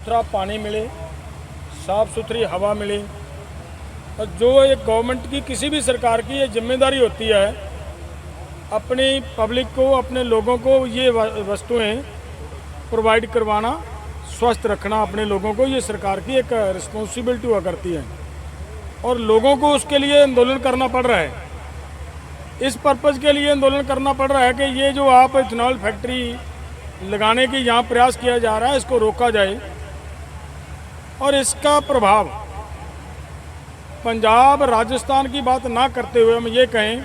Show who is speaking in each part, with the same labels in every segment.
Speaker 1: सुथरा पानी मिले, साफ़ सुथरी हवा मिले। और जो एक गवर्नमेंट की, किसी भी सरकार की ये जिम्मेदारी होती है अपनी पब्लिक को, अपने लोगों को ये वस्तुएं प्रोवाइड करवाना, स्वस्थ रखना अपने लोगों को, ये सरकार की एक रिस्पॉन्सिबिलिटी हुआ करती है। और लोगों को उसके लिए आंदोलन करना पड़ रहा है, इस पर्पज़ के लिए आंदोलन करना पड़ रहा है कि ये जो आप इथेनॉल फैक्ट्री लगाने की यहाँ प्रयास किया जा रहा है, इसको रोका जाए। और इसका प्रभाव पंजाब, राजस्थान की बात ना करते हुए हम ये कहें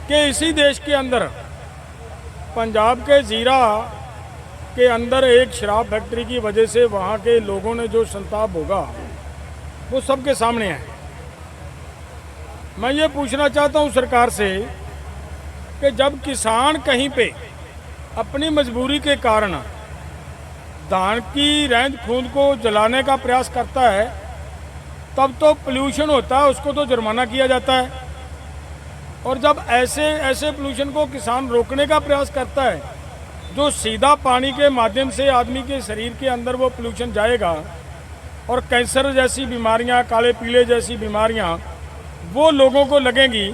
Speaker 1: कि इसी देश के अंदर, पंजाब के जीरा के अंदर एक शराब फैक्ट्री की वजह से वहाँ के लोगों ने जो संताप भोगा वो सबके सामने है। मैं ये पूछना चाहता हूँ सरकार से कि जब किसान कहीं पे अपनी मजबूरी के कारण धान की रेंज खूंद को जलाने का प्रयास करता है, तब तो पोल्यूशन होता है, उसको तो जुर्माना किया जाता है। और जब ऐसे पोल्यूशन को किसान रोकने का प्रयास करता है, जो सीधा पानी के माध्यम से आदमी के शरीर के अंदर वो पोल्यूशन जाएगा और कैंसर जैसी बीमारियां, काले पीले जैसी बीमारियां वो लोगों को लगेंगी,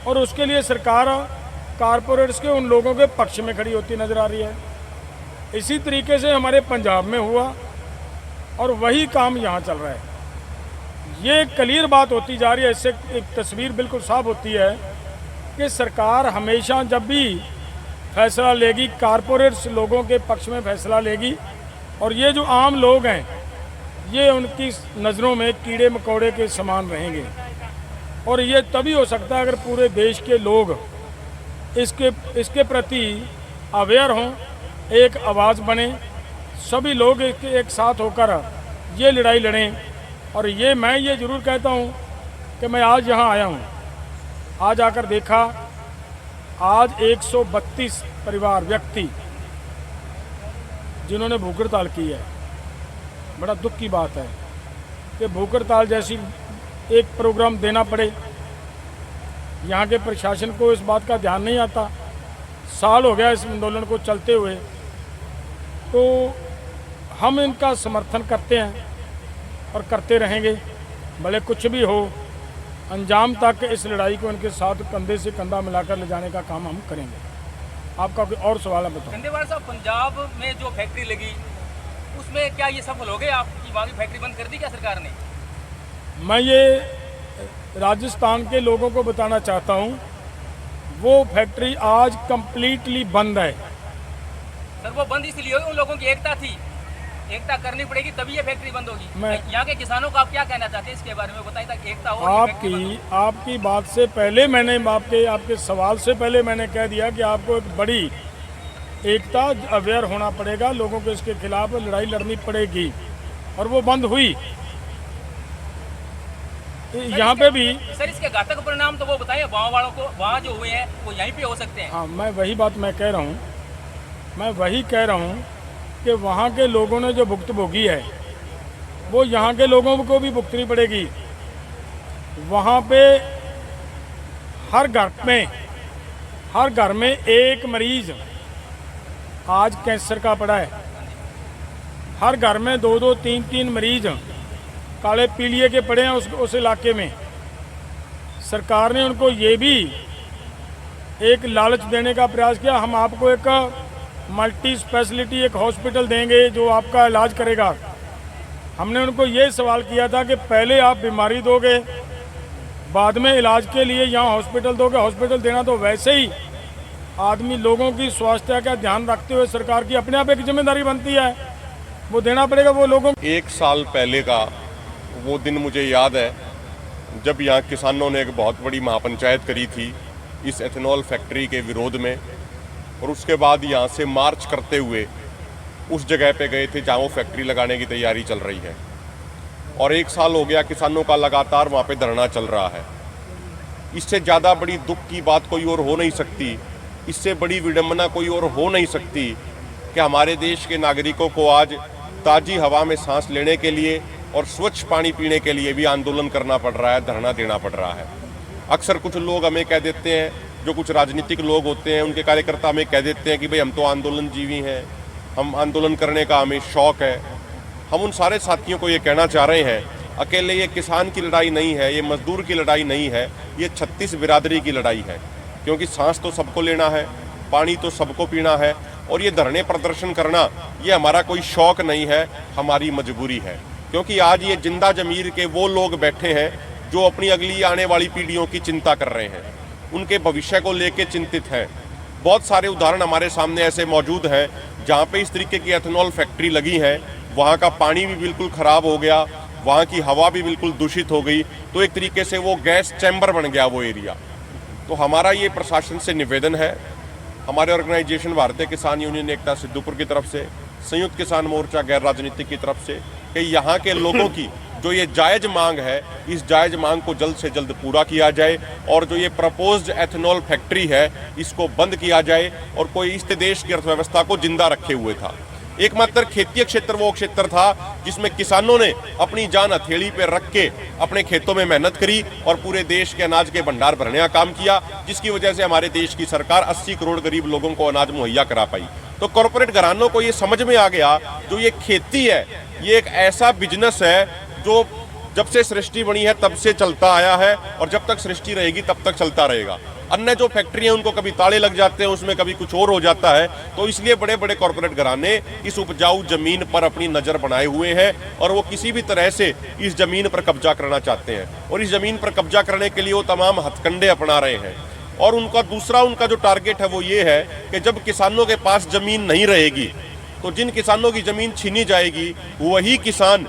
Speaker 1: और उसके लिए सरकार कारपोरेट्स के उन लोगों के पक्ष में खड़ी होती नज़र आ रही है। इसी तरीके से हमारे पंजाब में हुआ और वही काम यहाँ चल रहा है। ये क्लियर बात होती जा रही है, इससे एक तस्वीर बिल्कुल साफ होती है कि सरकार हमेशा जब भी फैसला लेगी, कारपोरेट्स लोगों के पक्ष में फैसला लेगी, और ये जो आम लोग हैं ये उनकी नज़रों में कीड़े मकोड़े के समान रहेंगे। और ये तभी हो सकता है अगर पूरे देश के लोग इसके प्रति अवेयर हों, एक आवाज़ बने, सभी लोग एक साथ होकर ये लड़ाई लड़ें। और मैं ये ज़रूर कहता हूँ कि मैं आज यहाँ आया हूँ, आज आकर देखा, आज 132 परिवार, व्यक्ति जिन्होंने भूख हड़ताल की है। बड़ा दुख की बात है कि भूख हड़ताल जैसी एक प्रोग्राम देना पड़े। यहाँ के प्रशासन को इस बात का ध्यान नहीं आता। साल हो गया इस आंदोलन को चलते हुए, तो हम इनका समर्थन करते हैं और करते रहेंगे, भले कुछ भी हो। अंजाम तक इस लड़ाई को इनके साथ कंधे से कंधा मिलाकर ले जाने का काम हम करेंगे। आपका कोई और सवाल है बताओ।
Speaker 2: खंडेवाल साहब, पंजाब में जो फैक्ट्री लगी उसमें क्या ये सफल हो गए? आपकी वहाँ की फैक्ट्री बंद कर दी क्या सरकार ने?
Speaker 1: मैं ये राजस्थान के लोगों को बताना चाहता हूँ, वो फैक्ट्री आज कंप्लीटली बंद है।
Speaker 2: सर वो बंद इसलिए हुई, उन लोगों की एकता थी, एकता करनी पड़ेगी तभी ये फैक्ट्री बंद होगी। यहाँ के किसानों को आप क्या कहना चाहते हैं इसके बारे में बताइए, ताकि एकता हो।
Speaker 1: आपकी बात से पहले मैंने आपके सवाल से पहले मैंने कह दिया कि आपको एक बड़ी एकता, अवेयर होना पड़ेगा, लोगों को इसके खिलाफ लड़ाई लड़नी पड़ेगी, और वो बंद हुई। यहाँ पे भी
Speaker 2: सर इसके घातक परिणाम तो वो बताइए गाँव वालों को, वहाँ जो हुए हैं वो यहीं पे हो सकते हैं।
Speaker 1: हाँ, मैं वही बात मैं कह रहा हूँ कि वहाँ के लोगों ने जो भुगत भोगी है वो यहाँ के लोगों को भी भुगतनी पड़ेगी। वहाँ पे हर घर में एक मरीज आज कैंसर का पड़ा है, हर घर में 2-2, 3-3 मरीज काले पीलिए के पड़े हैं उस इलाके में। सरकार ने उनको ये भी एक लालच देने का प्रयास किया, हम आपको एक मल्टी स्पेशलिटी एक हॉस्पिटल देंगे जो आपका इलाज करेगा। हमने उनको ये सवाल किया था कि पहले आप बीमारी दोगे, बाद में इलाज के लिए यहाँ हॉस्पिटल दोगे। हॉस्पिटल देना तो वैसे ही आदमी लोगों की स्वास्थ्य का ध्यान रखते हुए सरकार की अपने आप एक जिम्मेदारी बनती है, वो देना पड़ेगा वो लोगों।
Speaker 3: 1 साल पहले का वो दिन मुझे याद है जब यहाँ किसानों ने एक बहुत बड़ी महापंचायत करी थी इस एथेनॉल फैक्ट्री के विरोध में, और उसके बाद यहाँ से मार्च करते हुए उस जगह पे गए थे जहाँ वो फैक्ट्री लगाने की तैयारी चल रही है। और 1 साल हो गया किसानों का लगातार वहाँ पे धरना चल रहा है। इससे ज़्यादा बड़ी दुख की बात कोई और हो नहीं सकती, इससे बड़ी विडंबना कोई और हो नहीं सकती कि हमारे देश के नागरिकों को आज ताज़ी हवा में सांस लेने के लिए और स्वच्छ पानी पीने के लिए भी आंदोलन करना पड़ रहा है, धरना देना पड़ रहा है। अक्सर कुछ लोग हमें कह देते हैं, जो कुछ राजनीतिक लोग होते हैं उनके कार्यकर्ता हमें कह देते हैं कि भाई हम तो आंदोलन जीवी हैं, हम आंदोलन करने का हमें शौक़ है। हम उन सारे साथियों को ये कहना चाह रहे हैं, अकेले ये किसान की लड़ाई नहीं है, ये मजदूर की लड़ाई नहीं है, ये 36 बिरादरी की लड़ाई है। क्योंकि सांस तो सबको लेना है, पानी तो सबको पीना है, और ये धरने प्रदर्शन करना ये हमारा कोई शौक नहीं है, हमारी मजबूरी है। क्योंकि आज ये जिंदा जमीर के वो लोग बैठे हैं जो अपनी अगली आने वाली पीढ़ियों की चिंता कर रहे हैं, उनके भविष्य को लेकर चिंतित हैं। बहुत सारे उदाहरण हमारे सामने ऐसे मौजूद हैं जहाँ पे इस तरीके की एथेनॉल फैक्ट्री लगी है, वहाँ का पानी भी बिल्कुल ख़राब हो गया, वहाँ की हवा भी बिल्कुल दूषित हो गई, तो एक तरीके से वो गैस चैम्बर बन गया वो एरिया। तो हमारा ये प्रशासन से निवेदन है, हमारे ऑर्गेनाइजेशन भारतीय किसान यूनियन एकता सिद्धूपुर की तरफ से, संयुक्त किसान मोर्चा गैर राजनीतिक की तरफ से, कि यहाँ के लोगों की जो ये जायज़ मांग है, इस जायज़ मांग को जल्द से जल्द पूरा किया जाए, और जो ये प्रपोज्ड एथेनॉल फैक्ट्री है इसको बंद किया जाए, और कोई इस देश की अर्थव्यवस्था को जिंदा रखे हुए था। एकमात्र खेती क्षेत्र वो क्षेत्र था जिसमें किसानों ने अपनी जान हथेली पे रख के अपने खेतों में मेहनत करी और पूरे देश के अनाज के भंडार भरने का काम किया, जिसकी वजह से हमारे देश की सरकार 80 करोड़ गरीब लोगों को अनाज मुहैया करा पाई। तो कॉरपोरेट घरानों को ये समझ में आ गया, जो ये खेती है ये एक ऐसा बिजनेस है जो जब से सृष्टि बनी है तब से चलता आया है, और जब तक सृष्टि रहेगी तब तक चलता रहेगा। अन्य जो फैक्ट्री हैं उनको कभी ताले लग जाते हैं, उसमें कभी कुछ और हो जाता है, तो इसलिए बड़े बड़े कॉरपोरेट घराने इस उपजाऊ जमीन पर अपनी नज़र बनाए हुए हैं, और वो किसी भी तरह से इस जमीन पर कब्जा करना चाहते हैं, और इस जमीन पर कब्जा करने के लिए वो तमाम हथकंडे अपना रहे हैं। और उनका जो टारगेट है वो ये है कि जब किसानों के पास जमीन नहीं रहेगी तो जिन किसानों की जमीन छीनी जाएगी वही किसान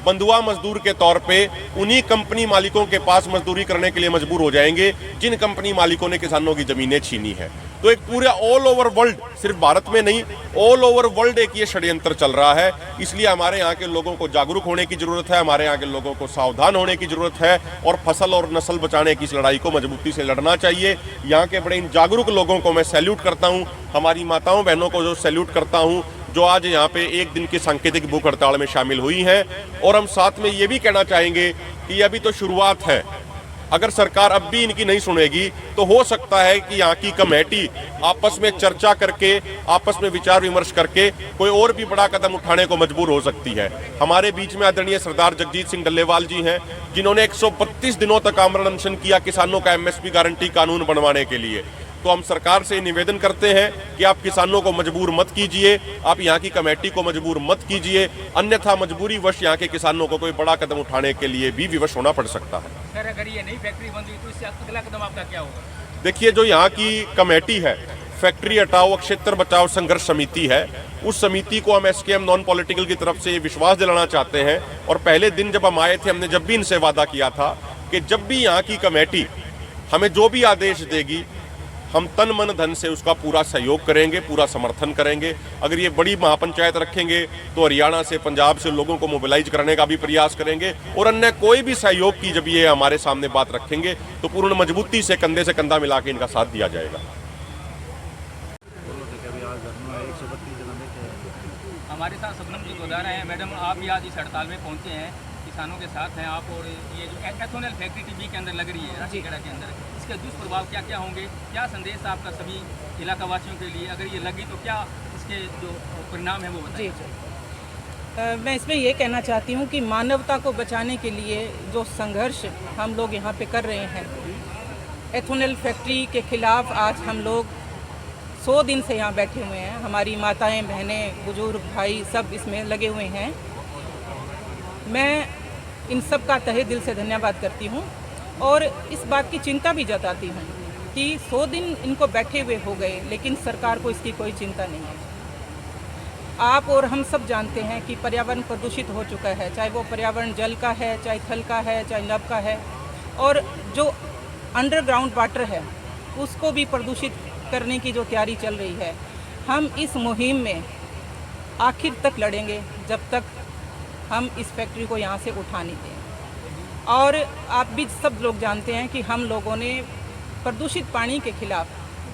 Speaker 3: बंधुआ मजदूर के तौर पे उन्हीं कंपनी मालिकों के पास मजदूरी करने के लिए मजबूर हो जाएंगे जिन कंपनी मालिकों ने किसानों की जमीनें छीनी है। तो एक पूरा ऑल ओवर वर्ल्ड, सिर्फ भारत में नहीं, ऑल ओवर वर्ल्ड एक ये षड्यंत्र चल रहा है। इसलिए हमारे यहाँ के लोगों को जागरूक होने की जरूरत है, हमारे यहाँ के लोगों को सावधान होने की जरूरत है, और फसल और नस्ल बचाने की इस लड़ाई को मजबूती से लड़ना चाहिए। यहाँ के बड़े इन जागरूक लोगों को मैं सैल्यूट करता हूँ, हमारी माताओं बहनों को जो सैल्यूट करता हूँ, जो आज यहाँ पे एक दिन की सांकेतिक भूख हड़ताल में शामिल हुई हैं। और हम साथ में ये भी कहना चाहेंगे कि अभी तो शुरुआत है, अगर सरकार अब भी इनकी नहीं सुनेगी तो हो सकता है कि यहाँ की कमेटी आपस में चर्चा करके, आपस में विचार विमर्श करके कोई और भी बड़ा कदम उठाने को मजबूर हो सकती है। हमारे बीच में आदरणीय सरदार जगजीत सिंह डल्लेवाल जी हैं, जिन्होंने 132 दिनों तक आमरण अनशन किया किसानों का MSP गारंटी कानून बनवाने के लिए। तो हम सरकार से निवेदन करते हैं कि आप किसानों को मजबूर मत कीजिए, आप यहाँ की कमेटी को मजबूर मत कीजिए, अन्यथा मजबूरी वश यहाँ के किसानों को कोई बड़ा कदम उठाने के लिए भी विवश होना पड़ सकता है।
Speaker 2: सर, अगर ये नई फैक्ट्री बंद हुई तो इससे अगला कदम आपका क्या होगा?
Speaker 3: देखिए, जो यहाँ की कमेटी है, फैक्ट्री हटाओ क्षेत्र बचाओ संघर्ष समिति है, उस समिति को हम SKM नॉन पॉलिटिकल की तरफ से ये विश्वास दिलाना चाहते हैं। और पहले दिन जब हम आए थे, हमने जब भी इनसे वादा किया था कि जब भी यहाँ की कमेटी हमें जो भी आदेश देगी हम तन मन धन से उसका पूरा सहयोग करेंगे, पूरा समर्थन करेंगे। अगर ये बड़ी महापंचायत रखेंगे तो हरियाणा से, पंजाब से लोगों को मोबिलाइज करने का भी प्रयास करेंगे, और अन्य कोई भी सहयोग की जब ये हमारे सामने बात रखेंगे तो पूर्ण मजबूती से कंधे से कंधा मिला के इनका साथ दिया जाएगा।
Speaker 2: हमारे साथ सबनम जी गोदारा हैं। मैडम, आप भी आज इस हड़ताल में पहुंचे हैं, किसानों के साथ हैं आप, और ये जो एथेनॉल फैक्ट्री टीबी के अंदर लग रही है राशीगढ़ के अंदर, इसके दुष्प्रभाव क्या क्या होंगे? क्या संदेश आपका सभी इलाका वासियों के लिए, अगर ये लगी तो क्या इसके जो परिणाम है वो बताइए।
Speaker 4: जी, मैं इसमें ये कहना चाहती हूँ कि मानवता को बचाने के लिए जो संघर्ष हम लोग यहाँ पे कर रहे हैं, एथेनॉल फैक्ट्री के खिलाफ आज हम लोग 100 दिन से यहाँ बैठे हुए हैं। हमारी माताएं, बहनें, बुजुर्ग, भाई सब इसमें लगे हुए हैं। मैं इन सब का तहे दिल से धन्यवाद करती हूँ, और इस बात की चिंता भी जताती हूँ कि 100 दिन इनको बैठे हुए हो गए, लेकिन सरकार को इसकी कोई चिंता नहीं है। आप और हम सब जानते हैं कि पर्यावरण प्रदूषित हो चुका है, चाहे वो पर्यावरण जल का है, चाहे थल का है, चाहे नभ का है, और जो अंडरग्राउंड वाटर है उसको भी प्रदूषित करने की जो तैयारी चल रही है। हम इस मुहिम में आखिर तक लड़ेंगे जब तक हम इस फैक्ट्री को यहाँ से उठा नहीं दें। और आप भी सब लोग जानते हैं कि हम लोगों ने प्रदूषित पानी के खिलाफ,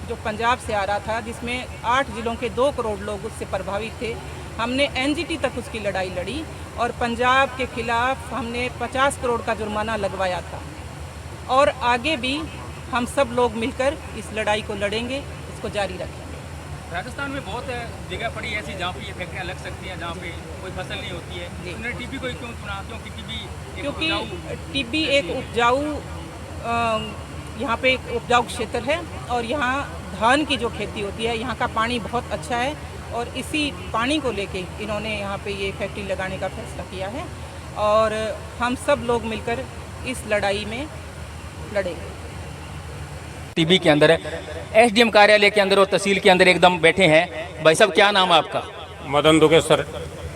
Speaker 4: जो पंजाब से आ रहा था, जिसमें 8 जिलों के 2 करोड़ लोग उससे प्रभावित थे, हमने NGT तक उसकी लड़ाई लड़ी, और पंजाब के खिलाफ हमने 50 करोड़ का जुर्माना लगवाया था। और आगे भी हम सब लोग मिलकर इस लड़ाई को लड़ेंगे, इसको जारी रखेंगे।
Speaker 2: राजस्थान में बहुत जगह पड़ी है ऐसी जहाँ पे ये फैक्ट्रियाँ लग सकती हैं, जहाँ पे कोई फसल नहीं होती है। उन्होंने टीबी को क्यों चुना? क्योंकि टीबी
Speaker 4: एक उपजाऊ यहाँ पे एक उपजाऊ क्षेत्र है और यहाँ धान की जो खेती होती है, यहाँ का पानी बहुत अच्छा है और इसी पानी को लेके इन्होंने यहाँ पे ये फैक्ट्री लगाने का फैसला किया है और हम सब लोग मिलकर इस लड़ाई में लड़ेंगे।
Speaker 2: टीबी के अंदर एसडीएम कार्यालय के अंदर और तहसील के अंदर एकदम बैठे हैं। भाई साहब क्या नाम है आपका?
Speaker 5: मदन दुगेश्वर।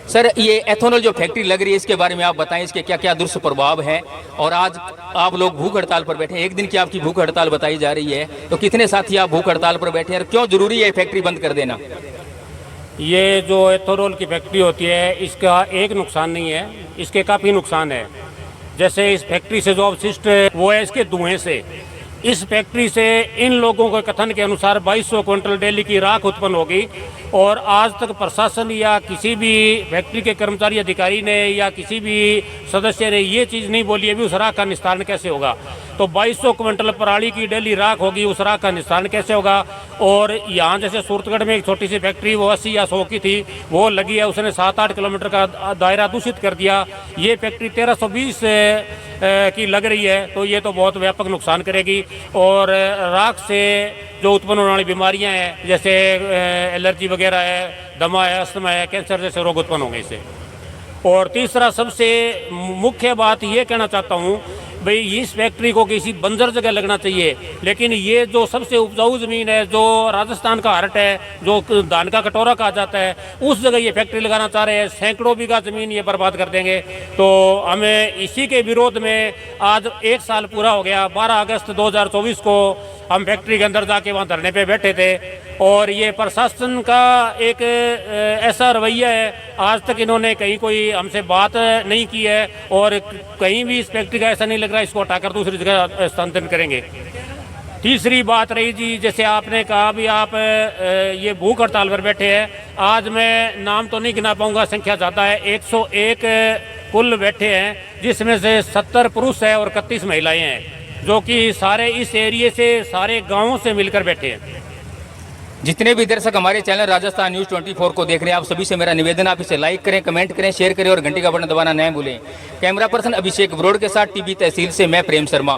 Speaker 2: सर ये एथेनॉल जो फैक्ट्री लग रही है इसके बारे में आप बताएं, इसके क्या क्या दुष्प्रभाव है और आज आप लोग भूख हड़ताल पर बैठे हैं, एक दिन की आपकी भूख हड़ताल बताई जा रही है, तो कितने साथी आप भूख हड़ताल पर बैठे हैं और क्यों जरूरी है फैक्ट्री बंद कर देना?
Speaker 5: ये जो एथेनॉल की फैक्ट्री होती है इसका एक नुकसान नहीं है, इसके काफ़ी नुकसान है। जैसे इस फैक्ट्री से जो अवशिष्ट वो है इसके धुएं से, इस फैक्ट्री से इन लोगों के कथन के अनुसार 2200 क्विंटल डेली की राख उत्पन्न होगी और आज तक प्रशासन या किसी भी फैक्ट्री के कर्मचारी अधिकारी ने या किसी भी सदस्य ने ये चीज़ नहीं बोली है भी उस राख का निस्तारण कैसे होगा। तो 2200 क्विंटल पराली की डेली राख होगी, उस राख का निस्तारण कैसे होगा। और यहाँ जैसे सूरतगढ़ में एक छोटी सी फैक्ट्री वो 80 या 100 की थी, वो लगी है, उसने 7-8 किलोमीटर का दायरा दूषित कर दिया। ये फैक्ट्री 1320 की लग रही है, तो ये तो बहुत व्यापक नुकसान करेगी। और राख से जो उत्पन्न होने वाली बीमारियां हैं जैसे एलर्जी वगैरह है, दमा है, अस्थमा है, कैंसर जैसे रोग उत्पन्न होंगे इससे। और तीसरा सबसे मुख्य बात ये कहना चाहता हूँ भाई इस फैक्ट्री को किसी बंजर जगह लगना चाहिए, लेकिन ये जो सबसे उपजाऊ ज़मीन है, जो राजस्थान का हार्ट है, जो धान का कटोरा कहा जाता है, उस जगह ये फैक्ट्री लगाना चाह रहे हैं। सैकड़ों बीघा ज़मीन ये बर्बाद कर देंगे। तो हमें इसी के विरोध में आज 1 साल पूरा हो गया। 12 अगस्त 2024 को हम फैक्ट्री के अंदर जाके वहाँ धरने पे बैठे थे और ये प्रशासन का एक ऐसा रवैया है, आज तक इन्होंने कहीं कोई हमसे बात नहीं की है और कहीं भी इस फैक्ट्री का ऐसा नहीं लग रहा इसको हटाकर दूसरी जगह स्थानांतरण करेंगे। तीसरी बात रही जी, जैसे आपने कहा भी आप ये भूख हड़ताल पर बैठे हैं, आज मैं नाम तो नहीं गिना पाऊंगा, संख्या ज़्यादा है, 101 कुल बैठे हैं, जिसमें से 70 पुरुष है और 31 महिलाएं हैं, जो कि सारे इस एरिए से, सारे गाँवों से मिलकर बैठे हैं।
Speaker 2: जितने भी दर्शक हमारे चैनल राजस्थान न्यूज़ 24 को देख रहे हैं, आप सभी से मेरा निवेदन, आप इसे लाइक करें, कमेंट करें, शेयर करें और घंटी का बटन दबाना न भूलें। कैमरा पर्सन अभिषेक ब्रोड के साथ टीबी तहसील से मैं प्रेम शर्मा।